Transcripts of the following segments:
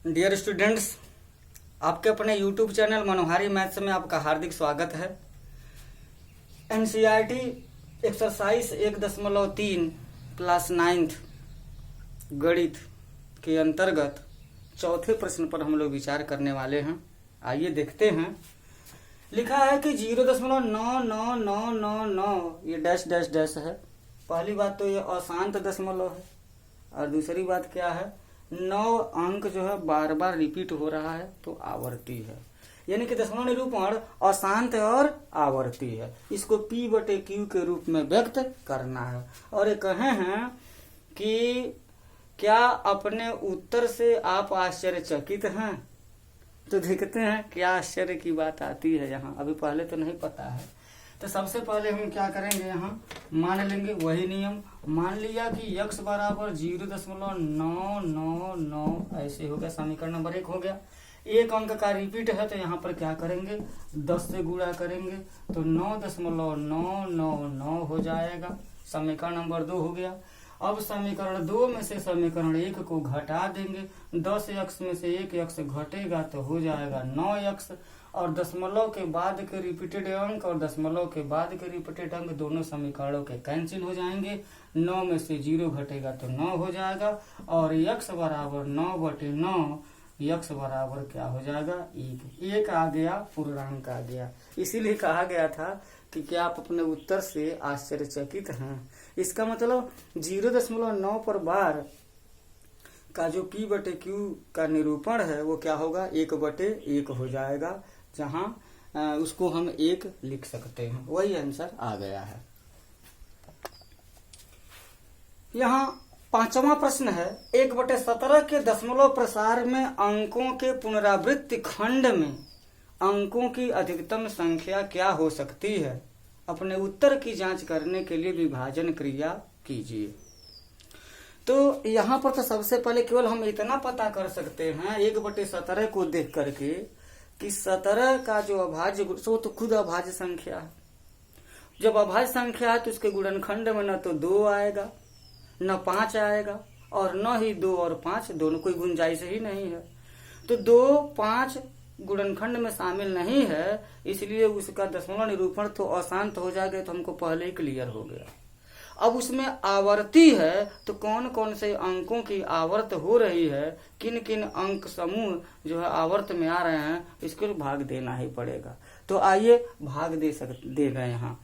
Dear students, आपके अपने YouTube channel मनोहारी maths में आपका हार्दिक स्वागत है। एनसीईआरटी एक्सरसाइज 1.3 क्लास 9th गणित के अंतर्गत चौथे प्रश्न पर हम लोग विचार करने वाले हैं। आइए देखते हैं। लिखा है कि 0.99999 ये डैश डैश डैश है। पहली बात तो ये अशांत दशमलव है और दूसरी बात क्या है, 9 अंक जो है बार बार रिपीट हो रहा है तो आवर्ती है, यानी कि दशमलव निरूपण अशांत और आवर्ती है। इसको P/Q के रूप में व्यक्त करना है। और ये कहे हैं कि क्या अपने उत्तर से आप आश्चर्यचकित हैं? तो देखते हैं क्या आश्चर्य की बात आती है यहाँ। अभी पहले तो नहीं पता है, तो सबसे पहले हम क्या करेंगे, यहाँ मान लेंगे वही नियम। मान लिया कि x बराबर 0.999 ऐसे हो गया, समीकरण नंबर 1 हो गया। एक अंक का रिपीट है तो यहाँ पर क्या करेंगे, 10 से गुणा करेंगे तो 9.999 हो जाएगा। समीकरण नंबर 2 हो गया। अब समीकरण 2 में से समीकरण 1 को घटा देंगे। 10x में से 1x घटेगा तो हो जाएगा 9x। और दशमलव के बाद के रिपीटेड अंक और दशमलव के बाद के रिपीटेड अंक दोनों समीकरणों के कैंसिल हो जाएंगे। 9 में से 0 घटेगा तो 9 हो जाएगा। और x बराबर 9/9, x बराबर क्या हो जाएगा, 1 आ गया, पूर्णांक आ गया। इसीलिए कहा गया था कि क्या आप अपने उत्तर से आश्चर्यचकित हैं। इसका मतलब 0.9 पर बार का जो P/Q का निरूपण है वो क्या होगा, 1/1 हो जाएगा, जहां उसको हम 1 लिख सकते हैं। वही आंसर आ गया है। यहाँ 5वां प्रश्न है, 1/17 के दशमलव प्रसार में अंकों के पुनरावृत्ति खंड में अंकों की अधिकतम संख्या क्या हो सकती है? अपने उत्तर की जांच करने के लिए विभाजन क्रिया कीजिए। तो यहाँ पर तो सबसे पहले केवल हम इतना पता कर सकते हैं 1/17 को देख करके कि 17 का जो अभाज्य वो तो खुद अभाज्य संख्या है। जब अभाज्य संख्या है तो उसके गुणनखंड में न तो 2 आएगा न 5 आएगा और न ही 2 और 5 दोनों, कोई गुंजाइश ही नहीं है। तो 2, 5 गुणनखंड में शामिल नहीं है, इसलिए उसका दशमलव निरूपण तो अशांत हो जाएगा। तो हमको पहले ही क्लियर हो गया। अब उसमें आवर्ती है तो कौन कौन से अंकों की आवर्त हो रही है, किन किन अंक समूह जो है आवर्त में आ रहे हैं, इसको भाग देना ही पड़ेगा। तो आइए भाग देगा यहाँ।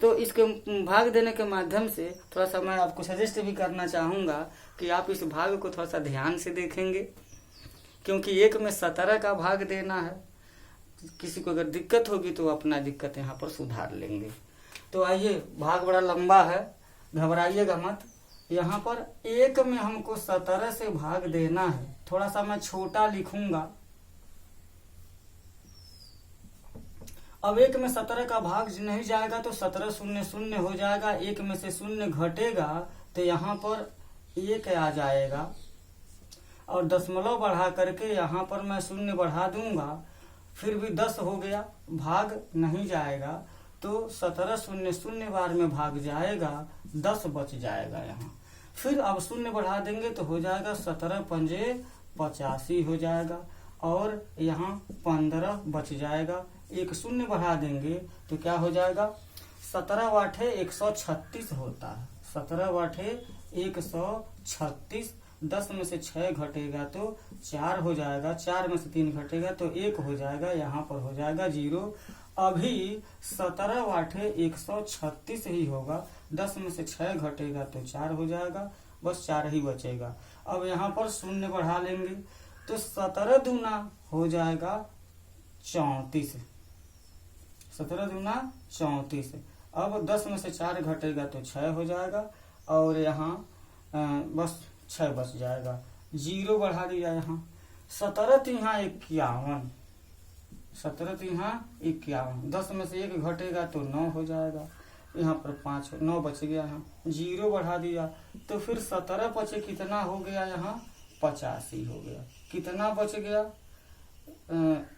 तो इसके भाग देने के माध्यम से थोड़ा सा मैं आपको सजेस्ट भी करना चाहूंगा कि आप इस भाग को थोड़ा सा ध्यान से देखेंगे, क्योंकि 1 में 17 का भाग देना है। किसी को अगर दिक्कत होगी तो अपना दिक्कत यहाँ पर सुधार लेंगे। तो आइए, भाग बड़ा लंबा है, घबराइएगा मत। यहाँ पर 1 में हमको 17 से भाग देना है। थोड़ा सा मैं छोटा लिखूंगा। अब 1 में 17 का भाग नहीं जाएगा तो 17 शून्य शून्य हो जाएगा। 1 में से 0 घटेगा तो यहाँ पर 1 आ जाएगा और दशमलव बढ़ा करके यहाँ पर मैं 0 बढ़ा दूंगा, फिर भी 10 हो गया, भाग नहीं जाएगा। तो 17 शून्य शून्य बार में भाग जाएगा, 10 बच जाएगा यहाँ। फिर अब 0 बढ़ा देंगे तो हो जाएगा 17 पंजे 85 हो जाएगा और यहाँ 15 बच जाएगा। एक 0 बढ़ा देंगे तो क्या हो जाएगा, 17 वाठे 136 होता है। 17 वाठे 136, 10 में से 6 घटेगा तो 4 हो जाएगा, 4 में से 3 घटेगा तो 1 हो जाएगा, यहाँ पर हो जाएगा 0। अभी 17 वाठे 136 ही होगा, 10 में से 6 घटेगा तो 4 हो जाएगा, बस 4 ही बचेगा। अब यहाँ पर 0 बढ़ा लेंगे तो 17 दूना हो जाएगा 34, 17 दूना 34। अब 10 में से 4 घटेगा तो 6 हो जाएगा और यहाँ बस 6 बच जाएगा। 0 बढ़ा दिया यहाँ, 17 तिहा 51, 17 तिहा 51। 10 में से 1 घटेगा तो 9 हो जाएगा, यहाँ पर 5 9 बच गया। यहाँ 0 बढ़ा दिया तो फिर 17 बचे कितना हो गया, यहाँ 85 हो गया। कितना बच गया,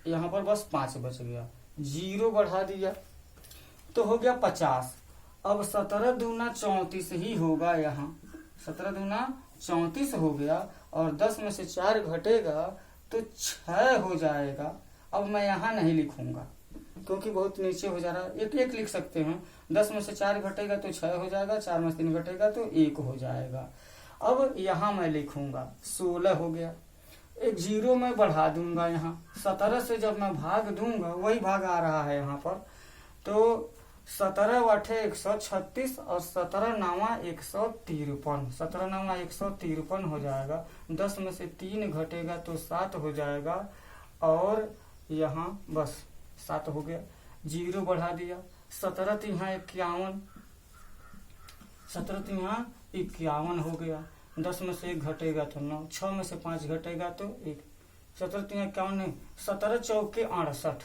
यहाँ पर बस 5 बच गया। 0 बढ़ा दिया तो हो गया 50। अब 17 दूना 34 ही होगा, यहाँ 17 दूना 34 हो गया और 10 में से 4 घटेगा तो 6 हो जाएगा। अब मैं यहाँ नहीं लिखूंगा क्योंकि बहुत नीचे हो जा रहा है, एक एक लिख सकते हैं। 10 में से 4 घटेगा तो 6 हो जाएगा, 4 में से 3 घटेगा तो 1 हो जाएगा। अब यहाँ मैं लिखूंगा 16 हो गया। एक 0 में बढ़ा दूंगा यहाँ, 17 से जब मैं भाग दूंगा वही भाग आ रहा है यहाँ पर, तो 17 8 136 और 17 9 153, 17 9 153 हो जाएगा। 10 में से 3 घटेगा तो 7 हो जाएगा और यहाँ बस 7 हो गया। 0 बढ़ा दिया, 17 तो यहाँ 51, 17 तो यहाँ 51 हो गया। 10 में से 1 घटेगा तो 9, 6 में से 5 घटेगा तो 1, 17 तो यहाँ 51 नहीं, 17 चौके 68,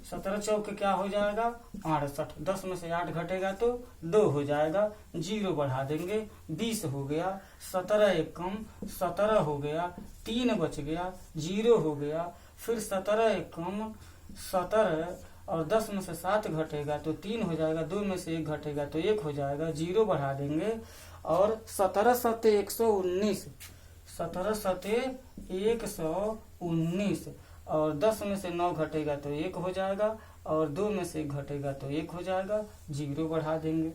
17 चौके क्या हो जाएगा 68। 10 में से 8 घटेगा तो 2 हो जाएगा। 0 बढ़ा देंगे, 20 हो गया। 17 एक कम 17 हो गया, 3 बच गया, 0 हो गया। फिर 17 एक कम 17 और 10 में से 7 घटेगा तो 3 हो जाएगा, 2 में से 1 घटेगा तो 1 हो जाएगा। 0 बढ़ा देंगे और 17 7 119, 17 7 119 और 10 में से 9 घटेगा तो 1 हो जाएगा और 2 में से 1 घटेगा तो 1 हो जाएगा। 0 बढ़ा देंगे।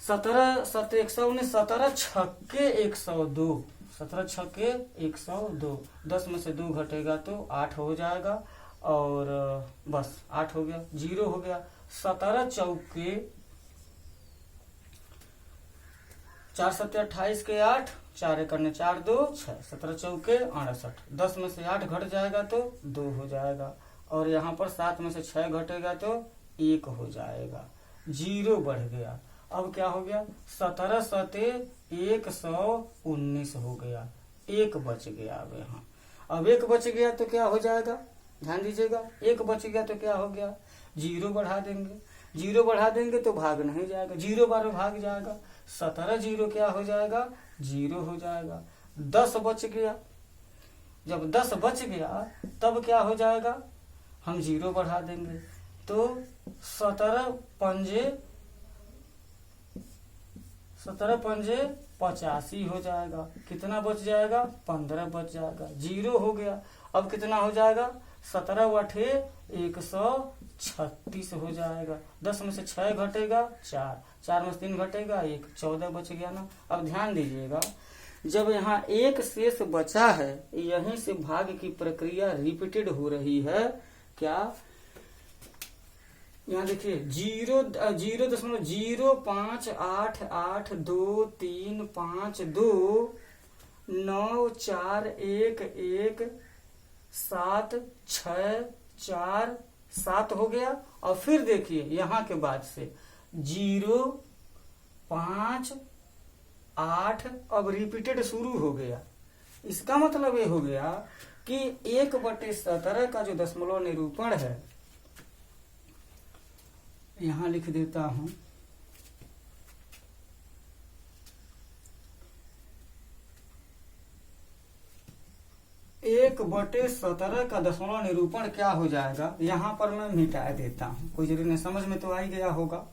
17 7 119, 17 छक्के 102, 17 छक्के 102। 10 में से 2 घटेगा तो 8 हो जाएगा और बस 8 हो गया। 0 हो गया। 17 चौके 4 7 28 के 8, 4 करने 4 2 6, 17 चौके 68। 10 में से 8 घट जाएगा तो 2 हो जाएगा और यहाँ पर 7 में से 6 घटेगा तो 1 हो जाएगा। 0 बढ़ गया। अब क्या हो गया 17 7 119 हो गया, 1 बच गया। अब यहाँ अब 1 बच गया तो क्या हो जाएगा, ध्यान दीजिएगा। 1 बच गया तो क्या हो गया 0 बढ़ा देंगे। 0 बढ़ा देंगे तो भाग नहीं जाएगा, 0 बार भाग जाएगा। 17 0 क्या हो जाएगा 0 हो जाएगा। 10 बच गया। जब 10 बच गया तब क्या हो जाएगा, हम 0 बढ़ा देंगे तो 17 पंजे 85 हो जाएगा। कितना बच जाएगा 15 बच जाएगा। 0 हो गया। अब कितना हो जाएगा 17 8 136 हो जाएगा। 10 में से 6 घटेगा 4, 4 में से 3 घटेगा 1, 14 बच गया ना। अब ध्यान दीजिएगा, जब यहाँ 1 शेष बचा है यहीं से भाग की प्रक्रिया रिपीटेड हो रही है। क्या यहाँ देखिए 0.0588235 9 4 1 1 7 6 4 7 हो गया। और फिर देखिए यहाँ के बाद से 0 5 8 अब रिपीटेड शुरू हो गया। इसका मतलब ये हो गया कि 1/17 का जो दशमलव निरूपण है, यहां लिख देता हूं, एक बटे 17 का दशमलव निरूपण क्या हो जाएगा, यहां पर मैं मिटा देता हूं, कोई जरूरी नहीं, समझ में तो आ ही गया होगा।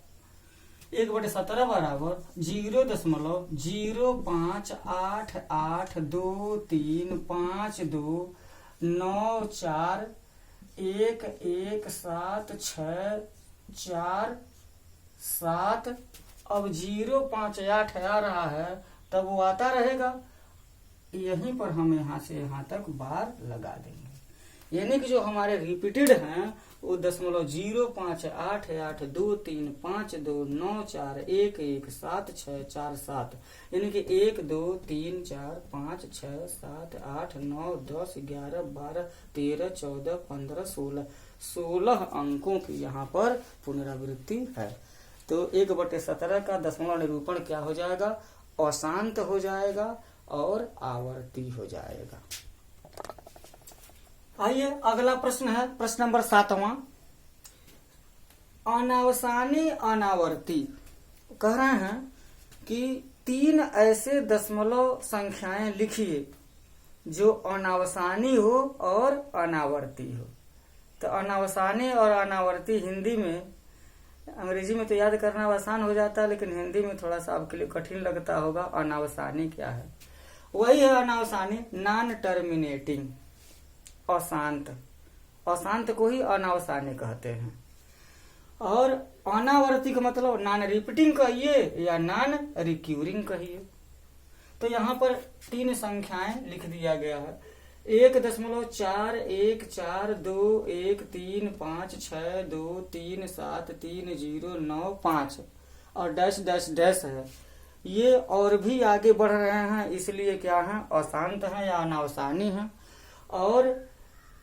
1/17 बराबर 0.0588235 9 4 1 1 7 6 4 7। अब 0.58 आ रहा है तब वो आता रहेगा, यहीं पर हम यहाँ से यहाँ तक बार लगा देंगे। यानी कि जो हमारे रिपीटेड हैं वो 0.088235294117 यानी कि 1 2 3 4 5 6 7 8 9 10 11 12 13 14 15 16 अंकों की यहाँ पर पुनरावृत्ति है। तो 1/17 का दशमलव निरूपण क्या हो जाएगा, अशांत हो जाएगा और आवर्ती हो जाएगा। आइए अगला प्रश्न है, प्रश्न नंबर 7वां। अनावसानी अनावर्ती कह रहे हैं कि 3 ऐसे दशमलव संख्याएं लिखिए जो अनावसानी हो और अनावर्ती हो। तो अनावसानी और अनावर्ती हिंदी में, अंग्रेजी में तो याद करना आसान हो जाता है, लेकिन हिंदी में थोड़ा सा आपके लिए कठिन लगता होगा। अनावसानी क्या है, वही है अनावसानी, नॉन टर्मिनेटिंग, अशांत। अशांत को ही अनावसानी कहते हैं। और अनावर्ती का मतलब नॉन रिपीटिंग कहिए या नॉन रिक्यूरिंग कहिए। तो यहाँ पर 3 संख्याएं लिख दिया गया है, 1.4 1 4 2 1 3 5 6 2 3 7 3 0 9 5 और डैश डैश डैश है। ये और भी आगे बढ़ रहे हैं, इसलिए क्या है, अशांत है या अनावसानी है। और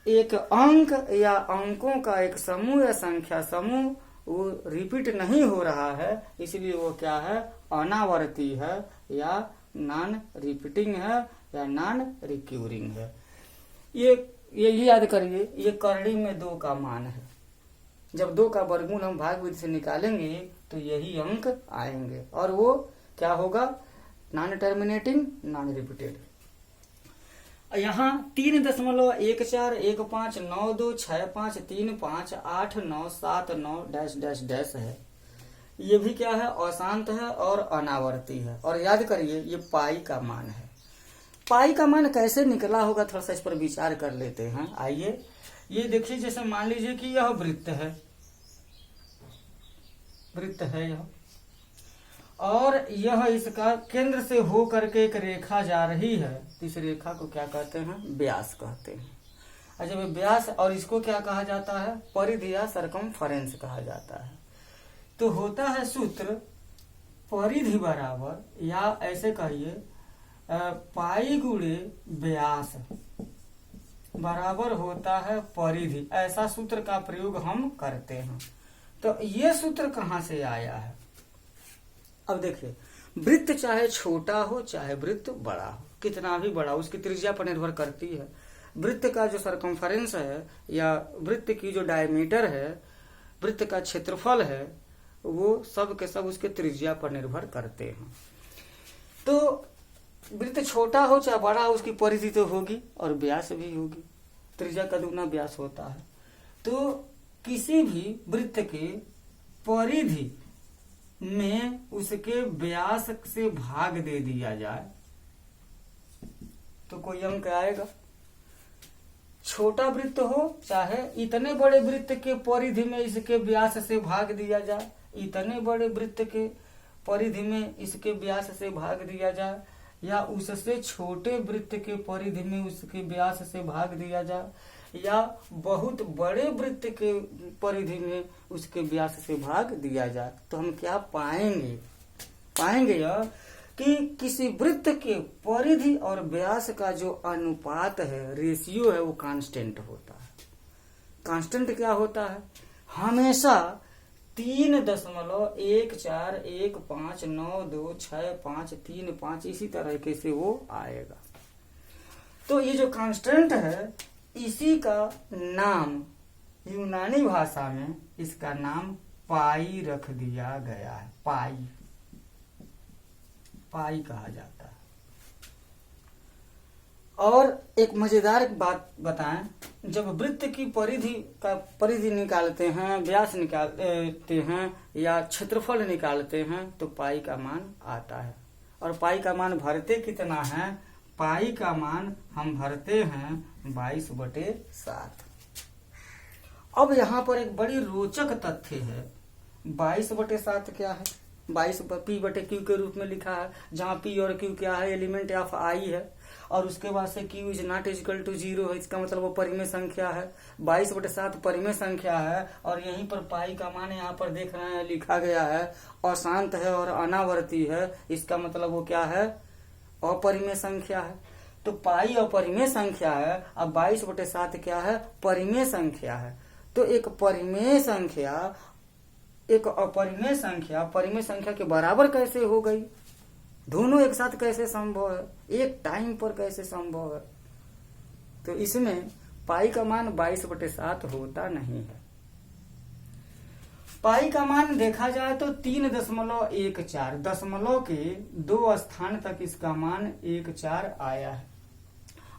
एक अंक या अंकों का एक समूह या संख्या समूह वो रिपीट नहीं हो रहा है, इसलिए वो क्या है, अनावर्ती है या नॉन रिपीटिंग है या नॉन रिक्यूरिंग है। ये याद करिए, ये करड़ी में 2 का मान है। जब 2 का वर्गमूल हम भाग विधि से निकालेंगे तो यही अंक आएंगे और वो क्या होगा, नॉन टर्मिनेटिंग, नॉन रिपीटेड। यहाँ 3.14192653535 डैश डैश डैश है। ये भी क्या है, अशांत है और अनावर्ती है। और याद करिए ये पाई का मान है। पाई का मान कैसे निकला होगा, थोड़ा सा इस पर विचार कर लेते हैं। आइए ये देखिए, जैसे मान लीजिए कि यह वृत्त है, वृत्त है यह, और यह इसका केंद्र से हो करके एक रेखा जा रही है। तो इस रेखा को क्या कहते हैं, व्यास कहते हैं। और जब व्यास, और इसको क्या कहा जाता है, परिधि या सरकमफेरेंस कहा जाता है। तो होता है सूत्र परिधि बराबर, या ऐसे कहिए पाई गुणे व्यास बराबर होता है परिधि। ऐसा सूत्र का प्रयोग हम करते हैं। तो ये सूत्र कहाँ से आया है, अब देखिए, वृत्त चाहे छोटा हो चाहे वृत्त बड़ा हो, कितना भी बड़ा, उसकी त्रिज्या पर निर्भर करती है। वृत्त का जो सरकमफेरेंस है या वृत्त की जो डायमीटर है, वृत्त का क्षेत्रफल है, वो सब के सब उसके त्रिज्या पर निर्भर करते हैं। तो वृत्त छोटा हो चाहे बड़ा हो, उसकी परिधि तो होगी और व्यास भी होगी। त्रिज्या का दुगना व्यास होता है। तो किसी भी वृत्त के परिधि में उसके व्यास से भाग दे दिया जाए तो कोई अंक आएगा। छोटा वृत्त हो चाहे इतने बड़े वृत्त के परिधि में इसके व्यास से भाग दिया जाए, इतने बड़े वृत्त के परिधि में इसके व्यास से भाग दिया जाए, या उससे छोटे वृत्त के परिधि में उसके व्यास से भाग दिया जाए, या बहुत बड़े वृत्त के परिधि में उसके व्यास से भाग दिया जाए, तो हम क्या पाएंगे यह कि किसी वृत्त के परिधि और व्यास का जो अनुपात है, रेशियो है, वो कांस्टेंट होता है। कांस्टेंट क्या होता है, हमेशा 3.141592653 इसी तरीके से वो आएगा। तो ये जो कांस्टेंट है, इसी का नाम यूनानी भाषा में इसका नाम पाई रख दिया गया है। पाई कहा जाता है। और एक मजेदार बात बताएं, जब वृत्त की परिधि निकालते हैं, व्यास निकालते हैं या क्षेत्रफल निकालते हैं, तो पाई का मान आता है। और पाई का मान भरते कितना है, पाई का मान हम भरते हैं 22/7। अब यहाँ पर एक बड़ी रोचक तथ्य है। 22/7 क्या है, 22 P/Q के रूप में लिखा है, जहाँ P और Q क्या है, एलिमेंट ऑफ I है, और उसके बाद से Q is not equal to 0 है। इसका मतलब वो परिमेय संख्या है। 22/7 परिमेय संख्या है। और यहीं पर पाई का मान यहाँ पर देख रहे हैं लिखा गया है, अशांत है और अनावर्ती है। इसका मतलब वो क्या है, अपरिमेय संख्या है। तो पाई अपरिमेय संख्या है, अब 22/7 क्या है, परिमेय संख्या है। तो एक परिमेय संख्या एक अपरिमेय संख्या परिमेय संख्या के बराबर कैसे हो गई, दोनों एक साथ कैसे संभव है, एक टाइम पर कैसे संभव है। तो इसमें पाई का मान 22/7 होता नहीं है। पाई का मान देखा जाए तो 3.14, दशमलव के 2 स्थान तक इसका मान 14 आया है।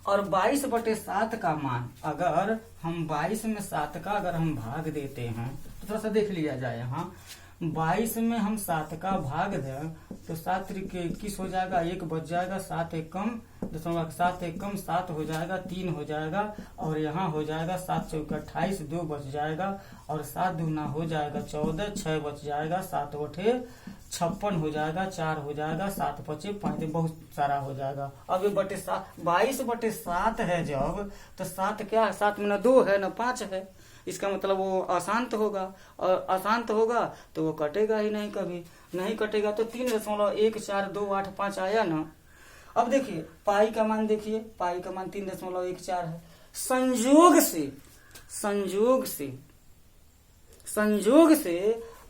और 22/7 का मान, अगर हम 22 में 7 का अगर हम भाग देते हैं, तो थोड़ा सा देख लिया जाए। यहाँ 22 में हम 7 का भाग दें तो 7 × 21 हो जाएगा, 1 बच जाएगा, 7 × 1 दशमलव 7 एक कम 7 हो जाएगा, 3 हो जाएगा, और यहाँ हो जाएगा 7 चौके 28, 2 बच जाएगा, और 7 दूना हो जाएगा 14, 6 बच जाएगा, 7 बटे 56 हो जाएगा, 4 हो जाएगा, 7 पचे 5, बहुत सारा हो जाएगा। अब ये बटे 7, 22/7 है जब, तो 7 क्या है, 7 में न 2 है न 5 है, इसका मतलब वो अशांत होगा, और अशांत होगा तो वो कटेगा ही नहीं, कभी नहीं कटेगा। तो 3.14285 आया ना। अब देखिए पाई का मान, देखिए पाई का मान 3.14 है। संयोग से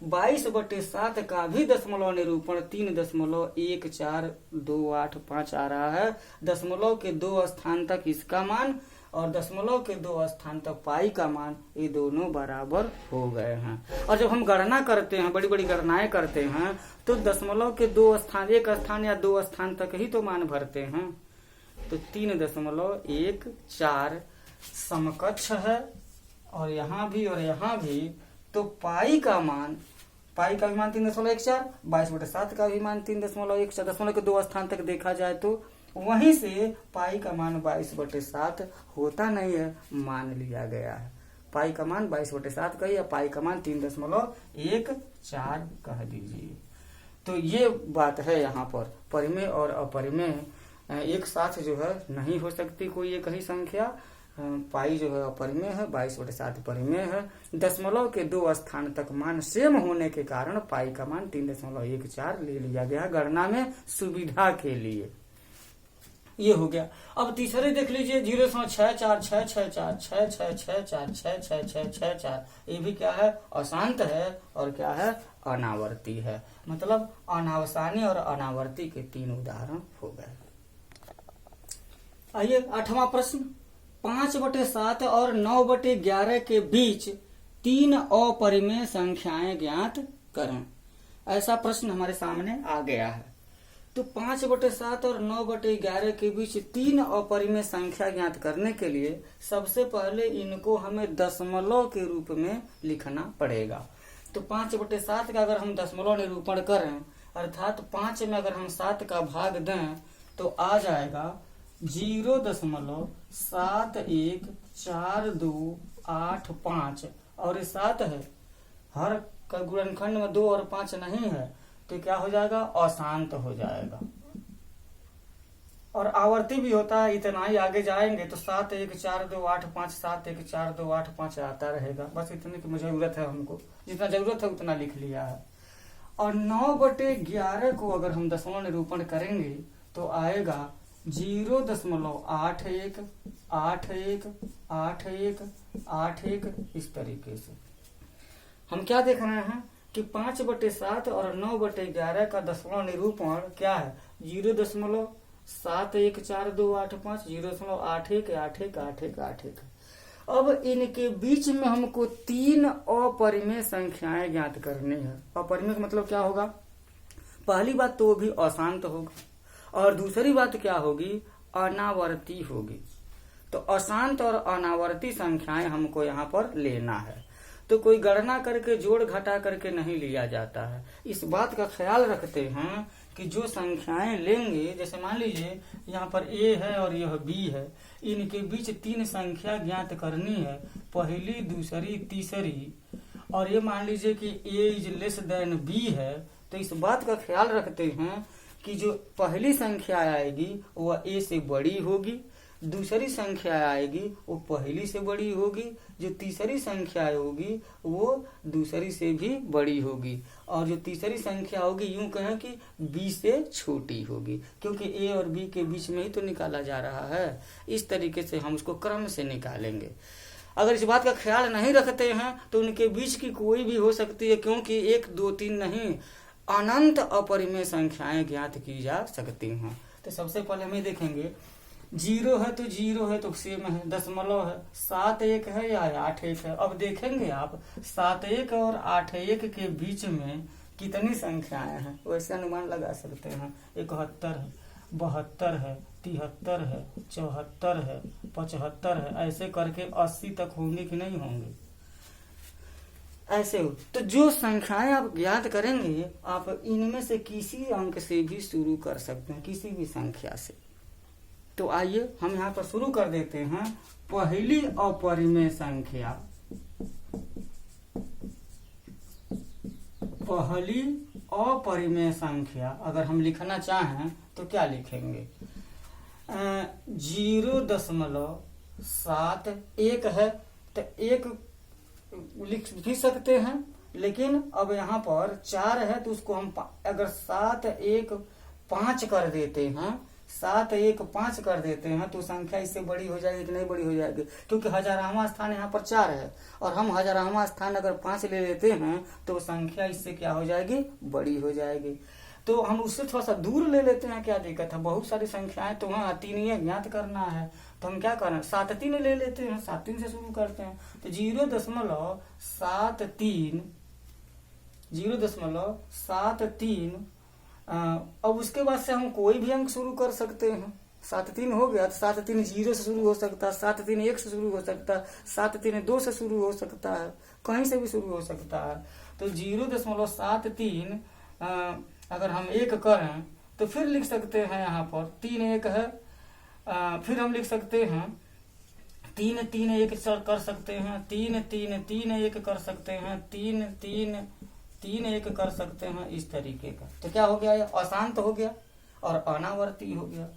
22/7 का भी दशमलव निरूपण 3.14285 आ रहा है। दशमलव के 2 स्थान तक इसका मान और दशमलव के 2 स्थान तक पाई का मान, ये दोनों बराबर हो गए हैं। और जब हम गणना करते हैं, बड़ी बड़ी गणनाएं करते हैं, तो दशमलव के 2 स्थान, 1 स्थान या 2 स्थान तक ही तो मान भरते हैं। तो 3.14 समकक्ष है, और यहाँ भी और यहाँ भी। तो पाई का मान 3.14, 22/7 का भी मान 3.14, दशमलव के 2 स्थान तक देखा जाए तो वहीं से पाई का मान 22/7 होता नहीं है, मान लिया गया है। पाई का मान 22/7 का, या पाई का मान 3.14 कह दीजिए। तो ये बात है यहाँ पर, परिमेय और अपरिमेय एक साथ जो है नहीं हो सकती कोई एक ही संख्या। पाई जो है अपरिमेय है, 22/7 परिमेय है। दशमलव के 2 स्थान तक मान सेम होने के कारण पाई का मान 3.14 ले लिया गया गणना में सुविधा के लिए। ये हो गया। अब तीसरे देख लीजिए, 0.64666666666666, ये भी क्या है, अशांत है, और क्या है, अनावर्ती है। मतलब अनावसानी और अनावर्ती के 3 उदाहरण हो गए। आइए 8वां प्रश्न, 5/7 और 9/11 के बीच 3 अपरिमेय संख्याएं ज्ञात करें। ऐसा प्रश्न हमारे सामने आ गया है। तो 5/7 और 9/11 के बीच 3 अपरिमेय संख्या ज्ञात करने के लिए सबसे पहले इनको हमें दशमलव के रूप में लिखना पड़ेगा। तो 5/7 का अगर हम दशमलव निरूपण करें, अर्थात 5 में अगर हम 7 का भाग दें, तो आ जाएगा 0.714285, और ये 7 है, हर का गुणनखंड में 2 और 5 नहीं है, तो क्या हो जाएगा, अशांत हो जाएगा। और आवर्ती भी होता है, इतना ही आगे जाएंगे तो 71428 71428 आता रहेगा। बस इतने की मुझे जरूरत है, हमको जितना जरूरत है उतना लिख लिया है। और 9/11 को अगर हम दशमलव निरूपण करेंगे तो आएगा 0.818181, इस तरीके से। हम क्या देख रहे हैं कि 5/7 और 9/11 का दशमलव निरूपण क्या है, 0.714285, 0.818181। अब इनके बीच में हमको 3 अपरिमेय संख्याएं ज्ञात करनी है। अपरिमेय का मतलब क्या होगा, पहली बात तो वो भी अशांत होगा, और दूसरी बात क्या होगी, अनावर्ती होगी। तो अशांत और अनावर्ती संख्याएं हमको यहाँ पर लेना है। तो कोई गणना करके जोड़ घटा करके नहीं लिया जाता है। इस बात का ख्याल रखते हैं कि जो संख्याएं लेंगे, जैसे मान लीजिए यहाँ पर A है और यह B है, इनके बीच 3 संख्या ज्ञात करनी है, पहली, दूसरी, तीसरी। और ये मान लीजिए कि A is less than B है, तो इस बात का ख्याल रखते हैं कि जो पहली संख्या आएगी वह A से बड़ी होगी, दूसरी संख्या आएगी वो पहली से बड़ी होगी, जो तीसरी संख्या होगी वो दूसरी से भी बड़ी होगी, और जो तीसरी संख्या होगी यूं कहें कि B से छोटी होगी, क्योंकि A और B के बीच में ही तो निकाला जा रहा है। इस तरीके से हम उसको क्रम से निकालेंगे। अगर इस बात का ख्याल नहीं रखते हैं तो उनके बीच की कोई भी हो सकती है, क्योंकि 1 2 3 नहीं, अनंत अपरिमेय संख्याएं ज्ञात की जा सकती हैं। तो सबसे पहले हम देखेंगे, 0 है तो 0 है तो सेम है, दशमलव है, 7 1 है या 8 1 है। अब देखेंगे आप 7 1 और 8 1 के बीच में कितनी संख्याएं हैं, वैसे अनुमान लगा सकते हैं। 71 है, 72 है, 73 है, 74 है, 75 है, ऐसे करके 80 तक होंगे कि नहीं होंगे, ऐसे हो। तो जो संख्याएं आप ज्ञात करेंगे, आप इनमें से किसी अंक से भी शुरू कर सकते हैं, किसी भी संख्या से। तो आइए हम यहाँ पर शुरू कर देते हैं। पहली अपरिमेय संख्या, पहली अपरिमेय संख्या अगर हम लिखना चाहें तो क्या लिखेंगे? 0.71 है, तो एक लिख भी सकते हैं, लेकिन अब यहाँ पर 4 है तो उसको हम अगर 7 1 5 कर देते हैं, 7 1 5 कर देते हैं तो संख्या इससे बड़ी हो जाएगी कि नहीं बड़ी हो जाएगी? क्योंकि हजारावां स्थान यहाँ पर 4 है और हम हजारावां स्थान अगर 5 ले लेते हैं तो संख्या इससे क्या हो जाएगी? बड़ी हो जाएगी। तो हम उससे थोड़ा सा दूर ले लेते हैं, क्या दिक्कत है? बहुत सारी संख्याएं तो वहाँ 3 ज्ञात करना है, तो हम क्या करें? 7 3 ले लेते हैं, 7 3 से शुरू करते हैं। तो 0.73 अब उसके बाद से हम कोई भी अंक शुरू कर सकते हैं। 7 3 हो गया तो 7 3 0 से शुरू हो सकता है, 7 3 1 से शुरू हो सकता है, 7 3 2 से शुरू हो सकता है, कहीं से भी शुरू हो सकता है। तो 0.73 अगर हम 1 करें तो फिर लिख सकते हैं यहाँ पर 3 1 है, फिर हम लिख सकते हैं 3 3 1 कर सकते हैं, 3 3 3 1 कर सकते हैं, 3 3 3 1 कर सकते हैं, इस तरीके का। तो क्या हो गया? ये अशांत हो गया और अनावर्ती हो गया।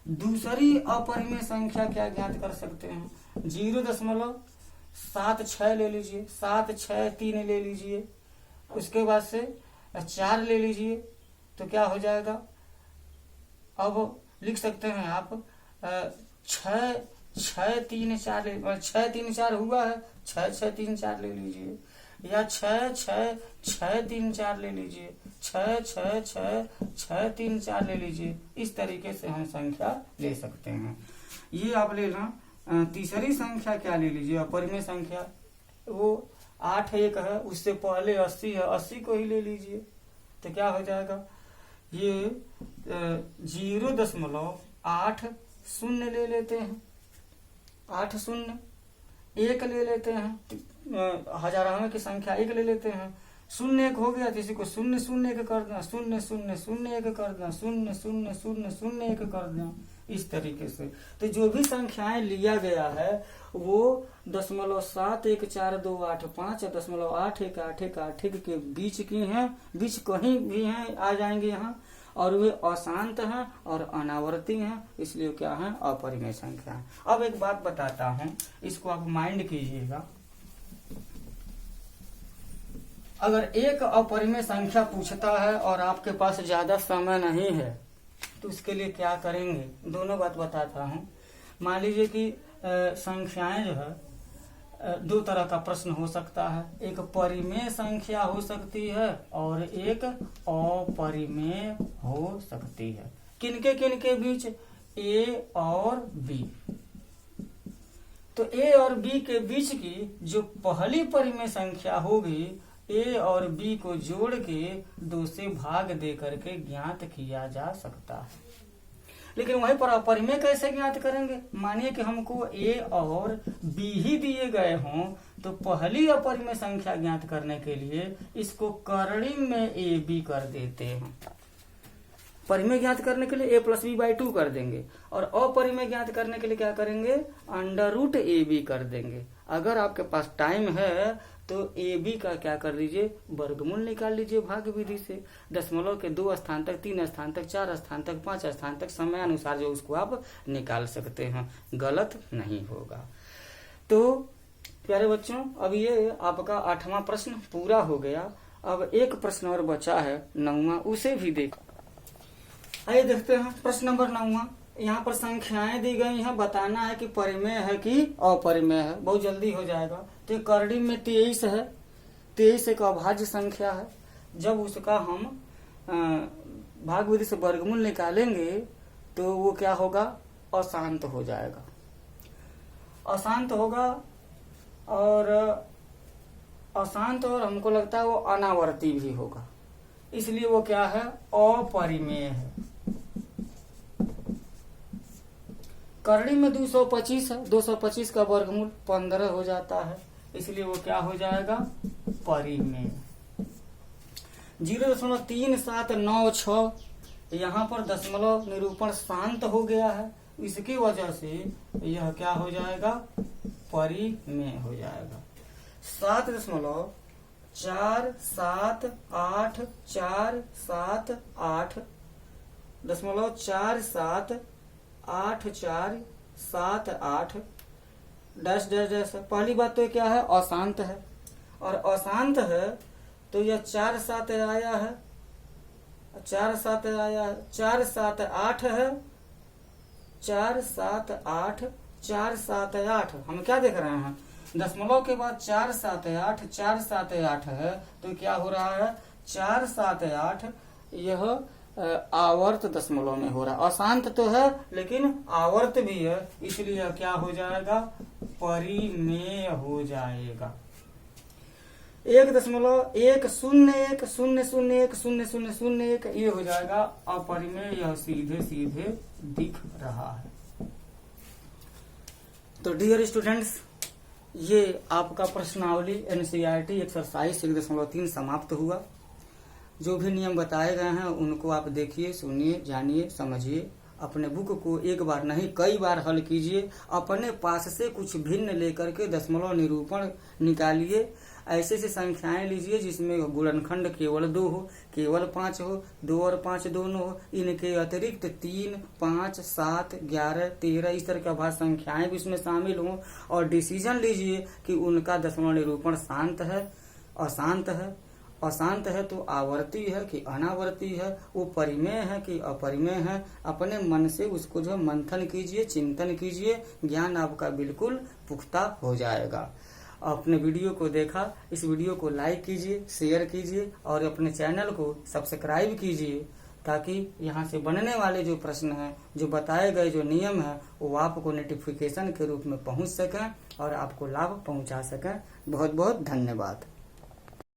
दूसरी अपरिमेय संख्या क्या ज्ञात कर सकते हैं? 0.76 ले लीजिए, 7 6 3 ले लीजिए, उसके बाद से 4 ले लीजिए, तो क्या हो जाएगा? अब लिख सकते हैं आप 6 6 3 4 6 3 4 हुआ है, 6 6 3 4 ले लीजिए, या 6 6 6 3 4 ले लीजिए, 6 6 6 6 3 4 ले लीजिए। इस तरीके से हम संख्या ले सकते हैं। ये आप ले लेना। तीसरी संख्या क्या ले लीजिए? अपरिमेय संख्या, वो 8 1 है, उससे पहले 80 है, 80 को ही ले लीजिए। तो क्या हो जाएगा? ये 0.80 ले लेते हैं, 8 0 1 ले लेते हैं, हजारावें की संख्या 1 ले लेते हैं, 0 1 हो गया तो इसी को 0 0 1 कर देना, 0 0 0 1 कर देना, 0 0 0 0 1 कर देना, इस तरीके से। तो जो भी संख्याएं लिया गया है वो 0.714285 0.8181 के बीच की हैं, बीच कहीं भी हैं आ जाएंगे यहाँ, और वे अशांत हैं और अनावर्ती हैं, इसलिए क्या है? अपरिमेय संख्या है। अब एक बात बताता हूं, इसको आप माइंड कीजिएगा। अगर एक अपरिमेय संख्या पूछता है और आपके पास ज्यादा समय नहीं है तो उसके लिए क्या करेंगे? दोनों बात बताता हूं। मान लीजिए कि संख्याएं जो है 2 तरह का प्रश्न हो सकता है, एक परिमेय संख्या हो सकती है और एक अपरिमेय हो सकती है। किनके बीच? ए और बी। तो ए और बी के बीच की जो पहली परिमेय संख्या होगी, ए और बी को जोड़ के 2 से भाग दे करके ज्ञात किया जा सकता है। लेकिन वहीं पर अपरिमेय कैसे ज्ञात करेंगे? मानिए कि हमको ए और बी ही दिए गए हों, तो पहली अपरिमेय संख्या ज्ञात करने के लिए इसको करणिम में ए बी कर देते हैं। परिमेय ज्ञात करने के लिए a + b/2 कर देंगे, और अपरिमेय ज्ञात करने के लिए क्या करेंगे? √ab कर देंगे। अगर आपके पास टाइम है तो ab का क्या कर लीजिए? वर्गमूल निकाल लीजिए भाग विधि से। दशमलव के 2 स्थान तक, 3 स्थान तक, 4 स्थान तक, 5 स्थान तक, समय अनुसार जो उसको आप निकाल सकते हैं, गलत नहीं होगा। तो प्यारे बच्चों, अब ये आपका 8वां प्रश्न पूरा हो गया। अब एक प्रश्न और बचा है, 9वां, उसे भी देखो। आइए देखते हैं प्रश्न नंबर 9वां। यहाँ पर संख्याएं दी गई हैं, बताना है कि परिमेय है कि अपरिमेय है। बहुत जल्दी हो जाएगा। तो करणिम में 23 है, 23 एक अभाज्य संख्या है। जब उसका हम भाग विधि से वर्गमूल निकालेंगे तो वो क्या होगा? अशांत हो जाएगा, अशांत होगा, और अशांत, और हमको लगता है वो अनावर्ती भी होगा, इसलिए वो क्या है? अपरिमेय है। करणी में 225 है, 225 का वर्गमूल 15 हो जाता है, इसलिए वो क्या हो जाएगा? परिमेय। 0.3796, यहाँ पर दशमलव निरूपण शांत हो गया है, इसकी वजह से यह क्या हो जाएगा, परिमेय हो जाएगा। 7.478478 डैश डैश डैश। पहली बात तो क्या है, अशांत है, और अशांत है तो यह 4 7 आया है, 4 7 आया है, 4 7 8 है, 4 7 8 4 7 8। हम क्या देख रहे हैं, दशमलव के बाद 4 7 8 4 7 8 है, तो क्या हो रहा है 4 7 8, यह आवर्त दशमलव में हो रहा है। अशांत तो है लेकिन आवर्त भी है, इसलिए क्या हो जाएगा, परिमेय हो जाएगा। 1.10100100001 ये हो जाएगा अपरिमेय, यह सीधे सीधे दिख रहा है। तो डियर स्टूडेंट्स, ये आपका प्रश्नावली एनसीईआरटी एक्सरसाइज 1.3 समाप्त हुआ। जो भी नियम बताए गए हैं उनको आप देखिए, सुनिए, जानिए, समझिए। अपने बुक को एक बार नहीं कई बार हल कीजिए। अपने पास से कुछ भिन्न लेकर के दशमलव निरूपण निकालिए। ऐसे से संख्याएं लीजिए जिसमें गुणनखंड केवल 2 हो, केवल 5 हो, 2 और 5 दोनों हो। इनके अतिरिक्त 3, 5, 7, 11, 13 इस तरह की अभाज्य संख्याएं भी इसमें शामिल हों। और डिसीजन लीजिए कि उनका दशमलव निरूपण शांत है, अशांत है। अशांत है तो आवर्ती है कि अनावर्ती है, वो परिमेय है कि अपरिमेय है। अपने मन से उसको जो मंथन कीजिए, चिंतन कीजिए, ज्ञान आपका बिल्कुल पुख्ता हो जाएगा। अपने वीडियो को देखा, इस वीडियो को लाइक कीजिए, शेयर कीजिए और अपने चैनल को सब्सक्राइब कीजिए, ताकि यहाँ से बनने वाले जो प्रश्न हैं, जो बताए गए जो नियम है, वो आपको नोटिफिकेशन के रूप में पहुँच सकें और आपको लाभ पहुँचा सकें। बहुत बहुत धन्यवाद।